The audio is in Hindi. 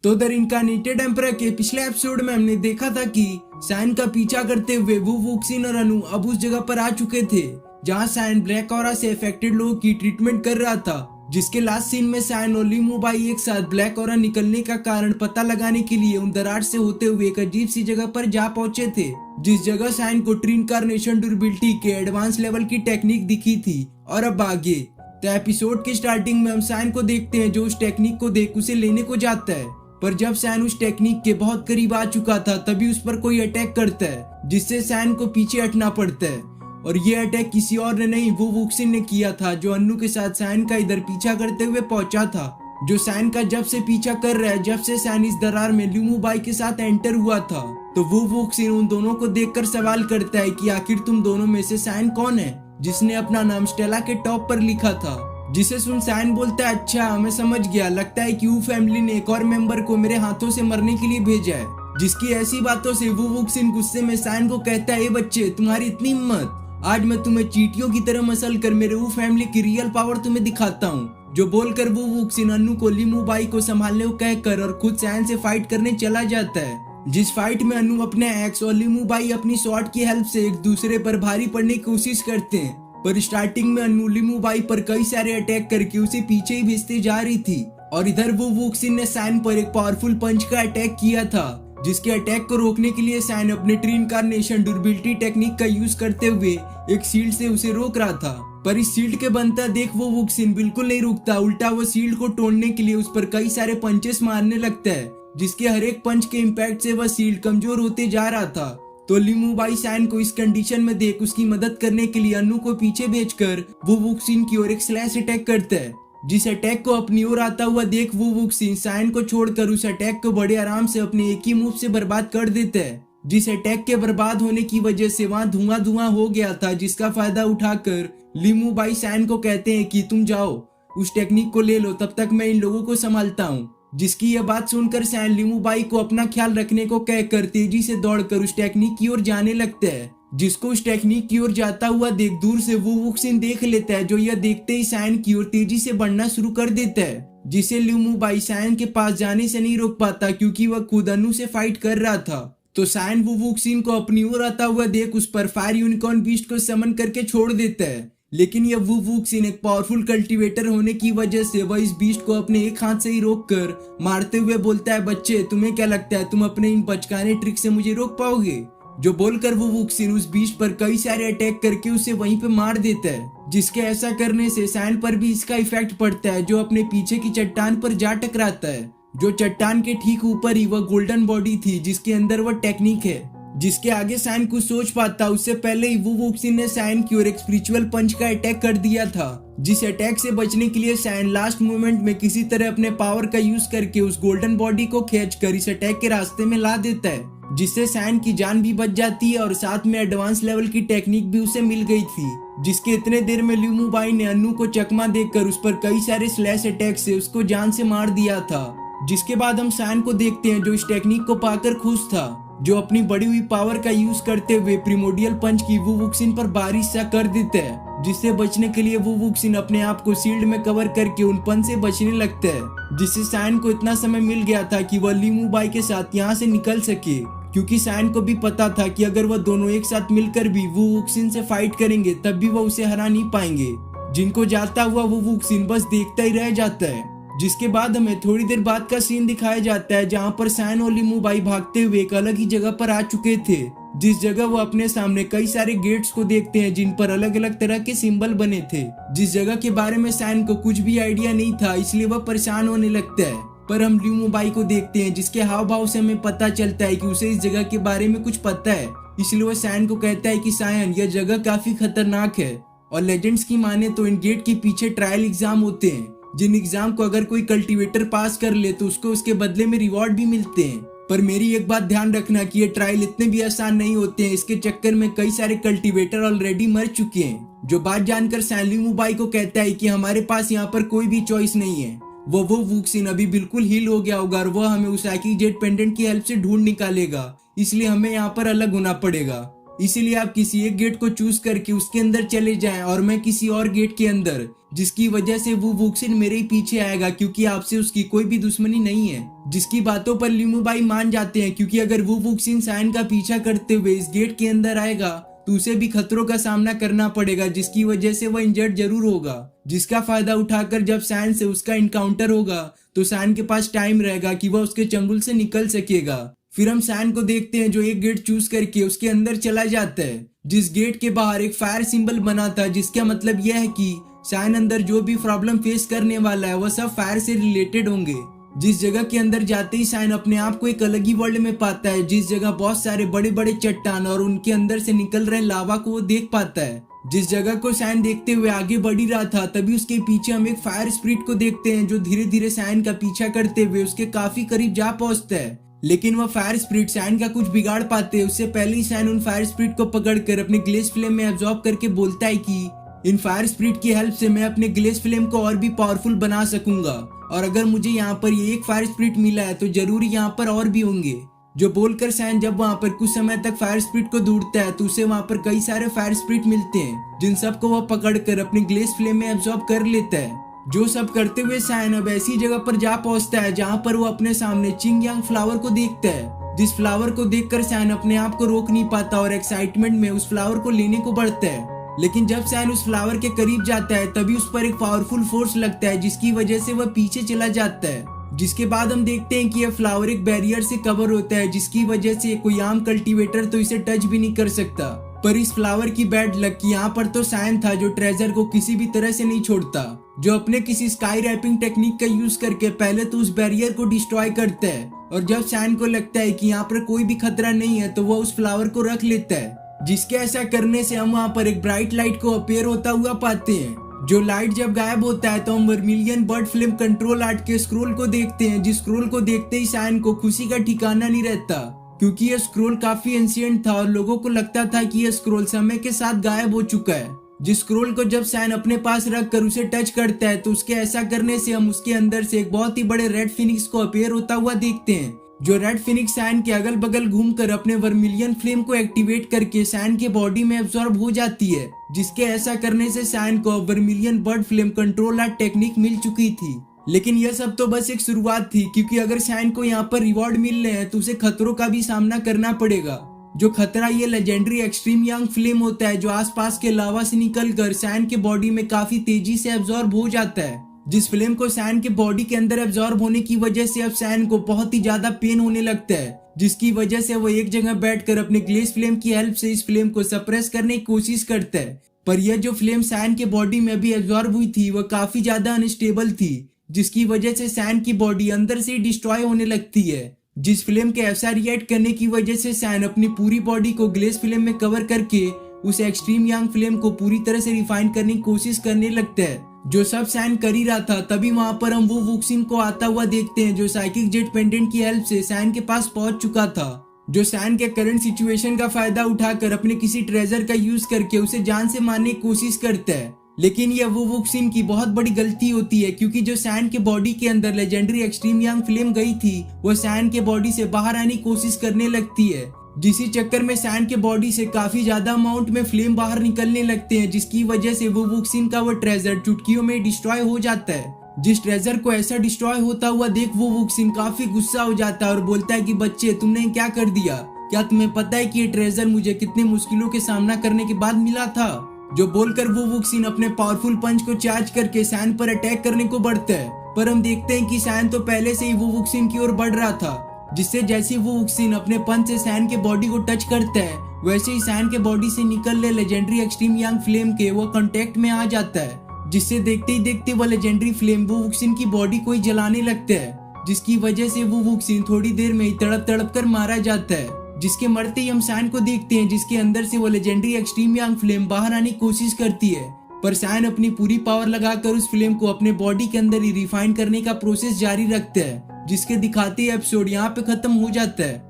तो द इनकार्नेटेड एम्परर के पिछले एपिसोड में हमने देखा था कि सैन का पीछा करते हुए वू वुक्सिन और अनु अब उस जगह पर आ चुके थे जहां सैन ब्लैक ऑरा से अफेक्टेड लोगों की ट्रीटमेंट कर रहा था। जिसके लास्ट सीन में सैन और ली मुबाई एक साथ ब्लैक ऑरा निकलने का कारण पता लगाने के लिए उन दरार से होते हुए एक अजीब सी जगह पर जा पहुंचे थे, जिस जगह सैन को ट्रीइंकार्नेशन ड्यूरेबिलिटी के एडवांस लेवल की टेक्निक दिखी थी। और अब आगे तो एपिसोड की स्टार्टिंग में हम सैन को देखते हैं जो उस टेक्निक को देख उसे लेने को जाता है, पर जब सैन उस टेक्निक के बहुत करीब आ चुका था तभी उस पर कोई अटैक करता है जिससे सैन को पीछे हटना पड़ता है। और ये अटैक किसी और ने नहीं वू वुक्सिन ने किया था जो अन्नू के साथ सैन का इधर पीछा करते हुए पहुंचा था, जो सैन का जब से पीछा कर रहा है जब से सैन इस दरार में ली मुबाई के साथ एंटर हुआ था। तो वू वुक्सिन उन दोनों को देखकर सवाल करता है कि आखिर तुम दोनों में से सैन कौन है जिसने अपना नाम स्टेला के टॉप पर लिखा था। जिसे सुन सैन बोलता है अच्छा मैं समझ गया, लगता है कि वू फैमिली ने एक और मेंबर को मेरे हाथों से मरने के लिए भेजा है। जिसकी ऐसी बातों से वू वुक्सिन गुस्से में सैन को कहता है बच्चे तुम्हारी इतनी हिम्मत, आज मैं तुम्हें चींटियों की तरह मसल कर मेरे वू फैमिली की रियल पावर तुम्हें दिखाता हूँ। जो बोलकर वू वुक्सिन अन्नू को ली मुबाई को संभालने को कहकर और खुद सैन से फाइट करने चला जाता है, जिस फाइट में अन्नू अपने एक्स और ली मुबाई अपनी स्वॉर्ड की हेल्प से एक दूसरे पर भारी पड़ने की कोशिश करते हैं। पर स्टार्टिंग में अन्नू ली मुबाई पर कई सारे अटैक करके उसे पीछे ही भेजते जा रही थी और इधर वू वुक्सिन ने सैन पर एक पावरफुल पंच का अटैक किया था, जिसके अटैक को रोकने के लिए सैन अपने ट्रीइंकार्नेशन ड्यूरेबिलिटी टेक्निक का यूज करते हुए एक शील्ड से उसे रोक रहा था। पर इस शील्ड के बनता देख वो वुक्सिन बिल्कुल नहीं रुकता, उल्टा वो शील्ड को तोड़ने के लिए उस पर कई सारे पंचेस मारने लगता है, जिसके हर एक पंच के इम्पैक्ट से वह शील्ड कमजोर होते जा रहा था। तो ली मुबाई सैन को इस कंडीशन में देख उसकी मदद करने के लिए अन्नू को पीछे भेजकर वो वुक्सिन की ओर एक स्लैश अटैक करता है, जिस अटैक को अपनी ओर आता हुआ देख वो वुक्सिन सैन को छोड़कर उस अटैक को बड़े आराम से अपने एक ही मूव से बर्बाद कर देता है। जिस अटैक के बर्बाद होने की वजह से वहां धुआं धुआं हो गया था, जिसका फायदा उठाकर ली मुबाई सैन को कहते हैं कि तुम जाओ उस टेक्निक को ले लो, तब तक मैं इन लोगों को संभालता हूँ। जिसकी यह बात सुनकर सैन ली मुबाई को अपना ख्याल रखने को कहकर तेजी से दौड़कर उस टेक्निक की ओर जाने लगता है, जिसको उस टेक्निक की ओर जाता हुआ देख दूर से वू वुक्सिन देख लेता है, जो यह देखते ही सैन की ओर तेजी से बढ़ना शुरू कर देता है, जिसे ली मुबाई सैन के पास जाने से नहीं रोक पाता क्योंकि वह खुद अन्नू से फाइट कर रहा था। तो सैन वू वुक्सिन को अपनी ओर आता हुआ देख उस पर फायर यूनिकॉर्न बीस्ट को समन करके छोड़ देता है, लेकिन यह वू वुक्सिन एक पावरफुल कल्टीवेटर होने की वजह से वह इस बीस्ट को अपने एक हाथ से ही रोक कर मारते हुए बोलता है बच्चे तुम्हें क्या लगता है तुम अपने इन बचकाने ट्रिक से मुझे रोक पाओगे। जो बोलकर वो वुक्सिन उस बीस्ट पर कई सारे अटैक करके उसे वहीं पे मार देता है, जिसके ऐसा करने से सैन पर भी इसका इफेक्ट पड़ता है, जो अपने पीछे की चट्टान पर जा टकराता है। जो चट्टान के ठीक ऊपर ही वह गोल्डन बॉडी थी जिसके अंदर वह टेक्निक है, जिसके आगे सैन कुछ सोच पाता उससे पहले ही वू वुक्सिन ने सैन की ओर एक स्पिरिचुअल पंच का अटैक कर दिया था, जिस अटैक से बचने के लिए सैन लास्ट मोमेंट में किसी तरह अपने पावर का यूज करके उस गोल्डन बॉडी को खींचकर इस अटैक के रास्ते में ला देता है, जिससे सैन की जान भी बच जाती है और साथ में एडवांस लेवल की टेक्निक भी उसे मिल गई थी, जिसके इतने देर में ली मुबाई ने अन्नू को चकमा देकर उस पर कई सारे स्लैश अटैक से उसको जान से मार दिया था। जिसके बाद हम सैन को देखते हैं जो इस टेक्निक को पाकर खुश था, जो अपनी बढ़ी हुई पावर का यूज करते हुए प्रिमोडियल पंच की वू वुक्सिन पर बारिश सा कर देता है, जिससे बचने के लिए वू वुक्सिन अपने आप को शील्ड में कवर करके उन पंच से बचने लगता है, जिससे सैन को इतना समय मिल गया था कि वह ली मुबाई के साथ यहाँ से निकल सके, क्योंकि सैन को भी पता था कि अगर वह दोनों एक साथ मिलकर भी वू वुक्सिन से फाइट करेंगे तब भी वह उसे हरा नहीं पाएंगे, जिनको जाता हुआ वू वुक्सिन बस देखता ही रह जाता है। जिसके बाद हमें थोड़ी देर बाद का सीन दिखाया जाता है जहां पर सैन और ली मुबाई भागते हुए एक अलग ही जगह पर आ चुके थे, जिस जगह वो अपने सामने कई सारे गेट्स को देखते हैं जिन पर अलग अलग तरह के सिंबल बने थे, जिस जगह के बारे में सैन को कुछ भी आइडिया नहीं था, इसलिए वह परेशान होने लगता है। पर हम ली मुबाई को देखते हैं जिसके हाव भाव से हमें पता चलता है कि उसे इस जगह के बारे में कुछ पता है, इसलिए वह सैन को कहता है कि सैन यह जगह काफी खतरनाक है और लेजेंड्स की माने तो इन गेट के पीछे ट्रायल एग्जाम होते हैं, जिन एग्जाम को अगर कोई कल्टीवेटर पास कर ले तो उसको उसके बदले में रिवॉर्ड भी मिलते हैं। पर मेरी एक बात ध्यान रखना कि ये ट्रायल इतने भी आसान नहीं होते हैं, इसके चक्कर में कई सारे कल्टीवेटर ऑलरेडी मर चुके हैं। जो बात जानकर सैन ली मुबाई को कहता है कि हमारे पास यहाँ पर कोई भी चॉइस नहीं है, वो वुक्सिन अभी बिल्कुल हील हो गया होगा और वह हमें उस आकी जेट पेंडेंट की हेल्प से ढूंढ निकालेगा, इसलिए हमें यहाँ पर अलग होना पड़ेगा। इसीलिए आप किसी एक गेट को चूज करके उसके अंदर चले जाएं और मैं किसी और गेट के अंदर, जिसकी वजह से वो वुक्सिन मेरे ही पीछे आएगा क्योंकि आपसे उसकी कोई भी दुश्मनी नहीं है। जिसकी बातों पर लिमुबाई मान जाते हैं, क्योंकि अगर वो वुक्सिन सैन का पीछा करते हुए इस गेट के अंदर आएगा तो उसे भी खतरों का सामना करना पड़ेगा, जिसकी वजह से वह इंजर्ड जरूर होगा। जिसका फायदा उठाकर जब सैन से उसका इनकाउंटर होगा तो सैन के पास टाइम रहेगा कि वह उसके चंगुल से निकल सकेगा। फिर हम सैन को देखते हैं जो एक गेट चूज करके उसके अंदर चला जाता है, जिस गेट के बाहर एक फायर सिंबल बना था, जिसका मतलब यह है कि सैन अंदर जो भी प्रॉब्लम फेस करने वाला है वह सब फायर से रिलेटेड होंगे। जिस जगह के अंदर जाते ही सैन अपने आप को एक अलग ही वर्ल्ड में पाता है, जिस जगह बहुत सारे बड़े बड़े चट्टान और उनके अंदर से निकल रहे लावा को वो देख पाता है। जिस जगह को सैन देखते हुए आगे बढ़ ही रहा था, तभी उसके पीछे हम एक फायर स्पिरिट को देखते हैं जो धीरे धीरे सैन का पीछा करते हुए उसके काफी करीब जा पहुंचता है। लेकिन वह फायर स्पिरिट सैन का कुछ बिगाड़ पाते हैं। उससे पहले ही सैन उन फायर स्पिरिट को पकड़कर अपने ग्लेस फ्लेम में एब्जॉर्ब करके बोलता है कि इन फायर स्पिरिट की हेल्प से मैं अपने ग्लेस फ्लेम को और भी पावरफुल बना सकूंगा, और अगर मुझे यहाँ पर ये एक फायर स्पिरिट मिला है तो जरूर यहाँ पर और भी होंगे। जो बोलकर सैन जब वहाँ पर कुछ समय तक फायर स्पिरिट को ढूंढता है तो उसे वहाँ पर कई सारे फायर स्पिरिट मिलते हैं, जिन सबको वह पकड़कर अपने ग्लेस फ्लेम में एब्जॉर्ब कर लेता है। जो सब करते हुए सैन अब ऐसी जगह पर जा पहुंचता है जहाँ पर वो अपने सामने चिंगयांग फ्लावर को देखता है। जिस फ्लावर को देखकर सैन अपने आप को रोक नहीं पाता और एक्साइटमेंट में उस फ्लावर को लेने को बढ़ता है। लेकिन जब सैन उस फ्लावर के करीब जाता है तभी उस पर एक पावरफुल फोर्स लगता है, जिसकी वजह से वह पीछे चला जाता है। जिसके बाद हम देखते हैं कि यह फ्लावर एक बैरियर से कवर होता है, जिसकी वजह से कोई आम कल्टीवेटर तो इसे टच भी नहीं कर सकता। पर इस फ्लावर की बैड लक कि यहाँ पर तो सैन था जो ट्रेजर को किसी भी तरह से नहीं छोड़ता, जो अपने किसी स्काई रैपिंग टेक्निक का यूज करके पहले तो उस बैरियर को डिस्ट्रॉय करता है, और जब सैन को लगता है कि यहाँ पर कोई भी खतरा नहीं है तो वह उस फ्लावर को रख लेता है। जिसके ऐसा करने से हम वहाँ पर एक ब्राइट लाइट को अपीयर होता हुआ पाते हैं। जो लाइट जब गायब होता है तो हम vermilion bird film control art के स्क्रोल को देखते हैं, जिस स्क्रोल को देखते ही सैन को खुशी का ठिकाना नहीं रहता, क्योंकि यह स्क्रोल काफी एंशिएंट था और लोगों को लगता था कि यह स्क्रोल समय के साथ गायब हो चुका है। जिस स्क्रोल को जब सैन अपने पास रख कर उसे टच करता है तो उसके ऐसा करने से हम उसके अंदर से एक बहुत ही बड़े रेड फिनिक्स को अपीयर होता हुआ देखते हैं। जो रेड फिनिक्स सैन के अगल बगल घूमकर अपने वर्मिलियन फ्लेम को एक्टिवेट करके सैन के बॉडी में एब्जॉर्ब हो जाती है, जिसके ऐसा करने से सैन को vermilion bird flame control art technique मिल चुकी थी। लेकिन यह सब तो बस एक शुरुआत थी, क्योंकि अगर सैन को यहाँ पर रिवॉर्ड मिल रहे हैं तो उसे खतरों का भी सामना करना पड़ेगा। जो खतरा ये लेजेंडरी एक्सट्रीम यंग फ्लेम होता है, जो आसपास के लावा से निकलकर सैन के बॉडी में काफी तेजी से एब्जॉर्ब हो जाता है। जिस फ्लेम को सैन के बॉडी के अंदर एब्जॉर्ब होने की वजह से अब सैन को बहुत ही ज्यादा पेन होने लगता है, जिसकी वजह से वो एक जगह बैठकर अपने ग्लेस फ्लेम की हेल्प से इस फ्लेम को सप्रेस करने की कोशिश करता है। पर यह जो फ्लेम सैन के बॉडी में अभी एब्जॉर्ब हुई थी वह काफी ज्यादा अनस्टेबल थी, जिसकी वजह से सैन की बॉडी अंदर से डिस्ट्रॉय होने लगती है। जिस फ्लेम के ऐसा रिएक्ट करने की वजह से सैन अपनी पूरी बॉडी को ग्लेस फ्लेम में कवर करके उस एक्सट्रीम यंग फ्लेम को पूरी तरह से रिफाइन करने की कोशिश करने लगता है। जो सब सैन कर ही रहा था तभी वहां पर हम वो वुक्सिन को आता हुआ देखते हैं, जो साइकिक जेट पेंडेंट की हेल्प से सैन के पास पहुंच चुका था, जो सैन के करंट सिचुएशन का फायदा उठाकर अपने किसी ट्रेजर का यूज करके उसे जान से मारने की कोशिश करता है। लेकिन यह वो वुक्सिन की बहुत बड़ी गलती होती है, क्योंकि जो सैन के बॉडी के अंदर लेजेंडरी एक्सट्रीम यंग फ्लेम गई थी वो सैन के बॉडी से बाहर आने की कोशिश करने लगती है, जिसी चक्कर में सैन के बॉडी से काफी ज्यादा अमाउंट में फ्लेम बाहर निकलने लगते हैं, जिसकी वजह से वो वुक्सिन का वो ट्रेजर चुटकियों में डिस्ट्रॉय हो जाता है। जिस ट्रेजर को ऐसा डिस्ट्रॉय होता हुआ देख वो वुक्सिन काफी गुस्सा हो जाता है और बोलता है कि बच्चे तुमने क्या कर दिया, क्या तुम्हें पता है कि ये ट्रेजर मुझे कितनी मुश्किलों के सामना करने के बाद मिला था। जो बोलकर वो वुक्सिन अपने पावरफुल पंच को चार्ज करके सैन पर अटैक करने को बढ़ता है, पर हम देखते हैं कि सैन तो पहले से ही वो वुक्सिन की ओर बढ़ रहा था, जिससे जैसे वो वुक्सिन अपने पंच से सैन के बॉडी को टच करता है वैसे ही सैन के बॉडी से निकल रहे लेजेंडरी एक्सट्रीम यंग फ्लेम के वो कांटेक्ट में आ जाता है, जिससे देखते ही देखते वो लेजेंडरी फ्लेम वो वुक्सिन की बॉडी को ही जलाने लगता है, जिसकी वजह से वो वुक्सिन थोड़ी देर में ही तड़प तड़प कर मारा जाता है। जिसके मरते ही हम सैन को देखते हैं, जिसके अंदर से वो लेजेंडरी एक्सट्रीम यंग फ्लेम बाहर आने की कोशिश करती है, पर सैन अपनी पूरी पावर लगाकर उस फ्लेम को अपने बॉडी के अंदर ही रिफाइन करने का प्रोसेस जारी रखता है, जिसके दिखाते एपिसोड यहाँ पे खत्म हो जाता है।